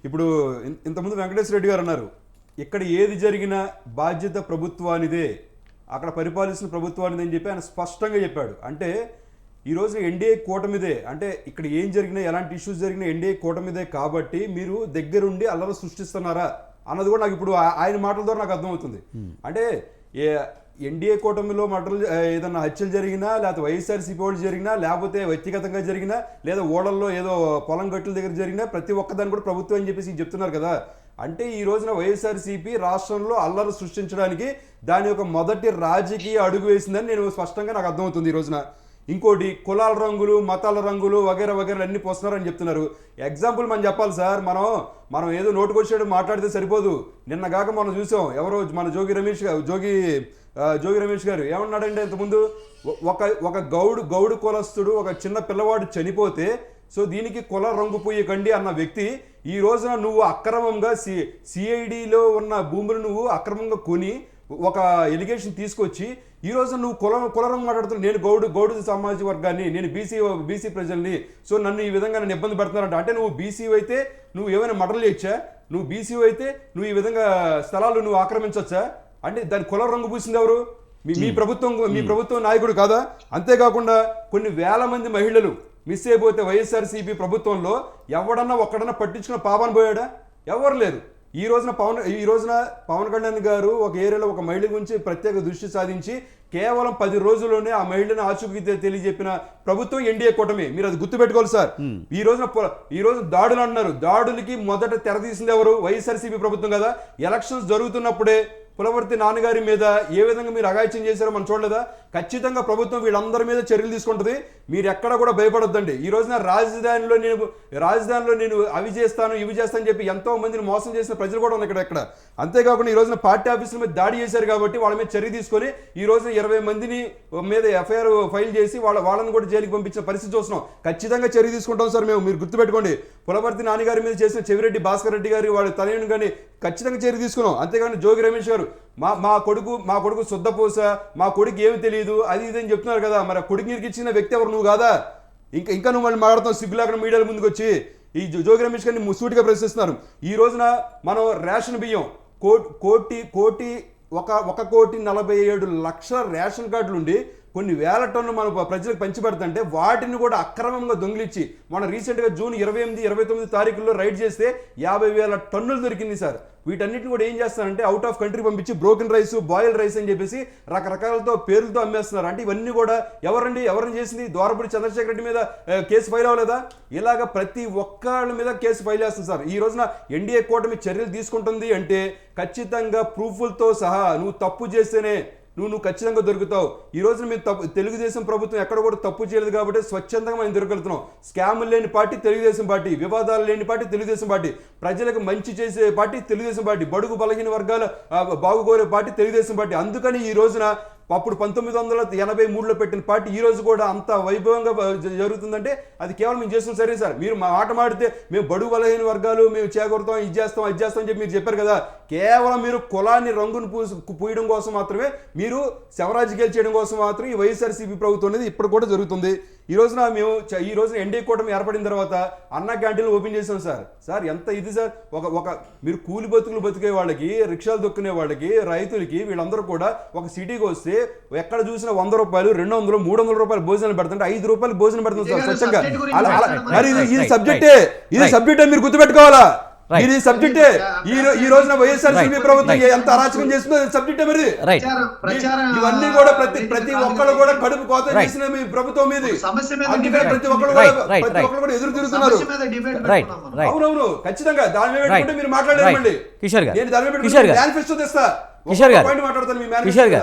ఇప్పుడు ఇంతకుముందు వెంకటేశ్వర రెడ్డి గారు అన్నారు, ఇక్కడ ఏది జరిగినా బాధ్యత ప్రభుత్వానిదే, అక్కడ పరిపాలిస్తున్న ప్రభుత్వానిదే అని చెప్పి ఆయన స్పష్టంగా చెప్పాడు. అంటే ఈ రోజు ఎన్డీఏ కూటమిదే, అంటే ఇక్కడ ఏం జరిగినా ఎలాంటి ఇష్యూస్ జరిగినా ఎన్డీఏ కూటమిదే కాబట్టి మీరు దగ్గరుండి అల్లరి సృష్టిస్తున్నారా అన్నది కూడా నాకు ఇప్పుడు ఆయన మాటల ద్వారా నాకు అర్థమవుతుంది. అంటే ఎన్డీఏ కూటమిలో ఏదన్నా హత్యలు జరిగినా, లేకపోతే వైఎస్ఆర్సీపీ వాళ్ళు జరిగినా, లేకపోతే వ్యక్తిగతంగా జరిగినా, లేదా ఓడల్లో ఏదో పొలం గట్టుల దగ్గర జరిగినా ప్రతి ఒక్కదాన్ని కూడా ప్రభుత్వం అని చెప్పేసి చెప్తున్నారు కదా. అంటే ఈ రోజున వైఎస్ఆర్సీపీ రాష్ట్రంలో అల్లరి సృష్టించడానికి దాని యొక్క మొదటి రాజకీయ అడుగు వేసిందని నేను స్పష్టంగా నాకు అర్థమవుతుంది ఈ రోజున. ఇంకోటి కులాల రంగులు, మతాల రంగులు వగేరా వగేరా అన్ని పోస్తున్నారని చెప్తున్నారు. ఎగ్జాంపుల్ మనం చెప్పాలి సార్, మనం ఏదో నోటుకొచ్చేటట్టు మాట్లాడితే సరిపోదు. నిన్నగాక మనం చూసాం, ఎవరో మన జోగి రమేష్ గారు ఏమన్నాడంటే, ఇంతకుముందు ఒక గౌడు కులస్తుడు ఒక చిన్న పిల్లవాడు చనిపోతే సో దీనికి కుల రంగు పోయకండి అన్న వ్యక్తి ఈ రోజున నువ్వు అక్రమంగా సిఐడిలో ఉన్న భూములు నువ్వు అక్రమంగా కొని ఒక ఎలిగేషన్ తీసుకొచ్చి ఈ రోజు నువ్వు కులరంగు మాట్లాడుతున్నావు. నేను గౌడు సామాజిక వర్గాన్ని, నేను బీసీ ప్రజల్ని, సో నన్ను ఈ విధంగా నన్ను ఇబ్బంది పెడుతున్నారంట. అంటే నువ్వు బీసీ అయితే నువ్వు ఏమైనా మర్డర్లు చేయొచ్చా? నువ్వు బీసీ అయితే నువ్వు ఈ విధంగా స్థలాలు నువ్వు ఆక్రమించవచ్చా? అంటే దాని కుల రంగు పూసింది ఎవరు? మీ ప్రభుత్వం నాయకుడు కాదా? అంతేకాకుండా కొన్ని వేల మంది మహిళలు మిస్ అయిపోతే వైఎస్ఆర్సీపీ ప్రభుత్వంలో ఎవడన్నా ఒక్కడన్నా పట్టించుకున్న పాపన పోయాడా? ఎవరు లేరు. ఈ రోజున పవన్ కళ్యాణ్ గారు ఒక ఏరియాలో ఒక మహిళ గురించి ప్రత్యేక దృష్టి సాధించి కేవలం 10 రోజుల్లోనే ఆ మహిళను ఆచూకీ తెలియజెప్పిన ప్రభుత్వం ఎన్డీఏ కూటమి. మీరు అది గుర్తుపెట్టుకోవాలి సార్. ఈ రోజు దాడులు అంటున్నారు, దాడులకి మొదట తెరతీసింది ఎవరు? వైఎస్ఆర్సీపీ ప్రభుత్వం కదా. ఎలక్షన్స్ జరుగుతున్నప్పుడే పులవర్తి నాన్నగారి మీద ఏ విధంగా మీరు అఘాయిత్యం చేశారో మనం చూడలేదా? ఖచ్చితంగా ప్రభుత్వం వీళ్ళందరి మీద చర్యలు తీసుకుంటుంది. మీరు ఎక్కడ కూడా భయపడొద్దండి. ఈ రోజున రాజధానిలో నేను అవి చేస్తాను ఇవి చేస్తాను చెప్పి ఎంతో మందిని మోసం చేసిన ప్రజలు కూడా ఉన్నాయి ఇక్కడ. అంతేకాకుండా ఈ రోజున పార్టీ ఆఫీసుల మీద దాడి చేశారు కాబట్టి వాళ్ళ మీద చర్య తీసుకొని ఈ రోజున 20 మందిని మీద ఎఫ్ఐఆర్ ఫైల్ చేసి వాళ్ళని కూడా జైలుకి పంపించిన పరిస్థితి చూస్తున్నాం. ఖచ్చితంగా చర్య తీసుకుంటాం సార్ మేము. మీరు గుర్తుపెట్టుకోండి, పులవర్తి నాన్నగారి మీద చేసిన చెవిరెడ్డి భాస్కర్ రెడ్డి గారి వాళ్ళ తనయుని కానీ ఖచ్చితంగా చర్య తీసుకున్నాం. అంతేకాని జోగి రమేష్ గారు మా కొడుకు శుద్ధపూస, మా కొడుకు ఏమి తెలియదు అది ఇదని చెప్తున్నారు కదా. మరి ఆ కొడుకు ఇచ్చిన వ్యక్తి ఎవరు? నువ్వు కాదా? ఇంకా నువ్వు మళ్ళీ మాట్లాడుతావు సిగ్గులాగా మీడియాల ముందుకు వచ్చి. ఈ జోగి రమేష్ గారిని సూటిగా ప్రశ్నిస్తున్నారు. ఈ రోజున మనం రేషన్ బియ్యం 1,47,00,000 రేషన్ కార్డులు ఉండి కొన్ని వేల టన్నులు మన ప్రజలకు పంచిపెడుతుంటే వాటిని కూడా అక్రమంగా దొంగిలించి మన రీసెంట్గా జూన్ 28, 29 తారీఖుల్లో రైడ్ చేస్తే 50,000 టన్నులు దొరికింది సార్. వీటన్నిటిని కూడా ఏం చేస్తారంటే అవుట్ ఆఫ్ కంట్రీ పంపించి బ్రోకెన్ రైస్, బాయిల్డ్ రైస్ అని చెప్పేసి రకరకాలతో పేర్లతో అమ్మేస్తున్నారు. అంటే ఇవన్నీ కూడా ఎవరిని చేసింది? ద్వారపూడి చంద్రశేఖర్ రెడ్డి మీద కేసు ఫైల్ అవ్వలేదా? ఇలాగ ప్రతి ఒక్కళ్ళ మీద కేసు ఫైల్ చేస్తుంది సార్. ఈ రోజున ఎన్డీఏ కూటమి చర్యలు తీసుకుంటుంది అంటే ఖచ్చితంగా ప్రూఫ్లతో సహా నువ్వు తప్పు చేస్తేనే నువ్వు ఖచ్చితంగా దొరుకుతావు. ఈ రోజున మేము తెలుగుదేశం ప్రభుత్వం ఎక్కడ కూడా తప్పు చేయలేదు కాబట్టి స్వచ్ఛందంగా మనం దొరకగలుగుతున్నాం. స్కాములు లేని పార్టీ తెలుగుదేశం పార్టీ, వివాదాలు లేని పార్టీ తెలుగుదేశం పార్టీ, ప్రజలకు మంచి చేసే పార్టీ తెలుగుదేశం పార్టీ, బడుగు బలహీన వర్గాల బాగుకోరే పార్టీ తెలుగుదేశం పార్టీ. అందుకని ఈ రోజున అప్పుడు 1983లో పెట్టిన పార్టీ ఈ రోజు కూడా అంత వైభవంగా జరుగుతుందంటే అది కేవలం మేము చేస్తున్నాం. సరే సార్, మీరు మా మాట మాడితే మేము బడుగు బలహీన వర్గాలు మేము చేకూరుతాం, ఇది చేస్తాం అది చేస్తాం అని చెప్పి మీరు చెప్పారు కదా. కేవలం మీరు కులాన్ని రంగును పూయడం కోసం మాత్రమే, మీరు శవరాజకీయాలు చేయడం కోసం మాత్రం ఈ వైఎస్ఆర్సీపీ ప్రభుత్వం అనేది ఇప్పుడు కూడా జరుగుతుంది. ఈ రోజున ఎన్డీఏ కూటమి ఏర్పడిన తర్వాత అన్న క్యాంటీన్లు ఓపెన్ చేసాం సార్. ఎంత ఇది సార్, ఒక మీరు కూలి బతుకులు బతికే వాళ్ళకి, రిక్షాలు దొక్కునే వాళ్ళకి, రైతులకి వీళ్ళందరూ కూడా ఒక సిటీకి వస్తే ఎక్కడ చూసినా 100 రూపాయలు, 200, 300 రూపాయలు భోజనాలు పెడుతుంటే 5 రూపాయలు భోజనం పెడుతుంది సార్ స్వచ్ఛంగా. మరి ఇది సబ్జెక్టే మీరు గుర్తుపెట్టుకోవాలా. ఇది సబ్జెక్టే. ఈ రోజున వైఎస్ఆర్సీపీ ప్రభుత్వం ఎంత అరాచకం చేస్తుందో సబ్జెక్టే. మరి ఇవన్నీ కూడా ప్రతి ఒక్కళ్ళు కూడా కడుపు కోత చేసిన మీ ప్రభుత్వం మీద ప్రతి ఒక్కళ్ళు కూడా ఎదురు తిరుగుతున్నారు. అవునవును, ఖచ్చితంగా దాని మీద పెట్టుకుంటే మీరు మాట్లాడేది. నేను దాని మీద మేనిఫెస్టో తెస్తా, పాయింట్ మాట్లాడతాను మీ మేనిఫెస్టో.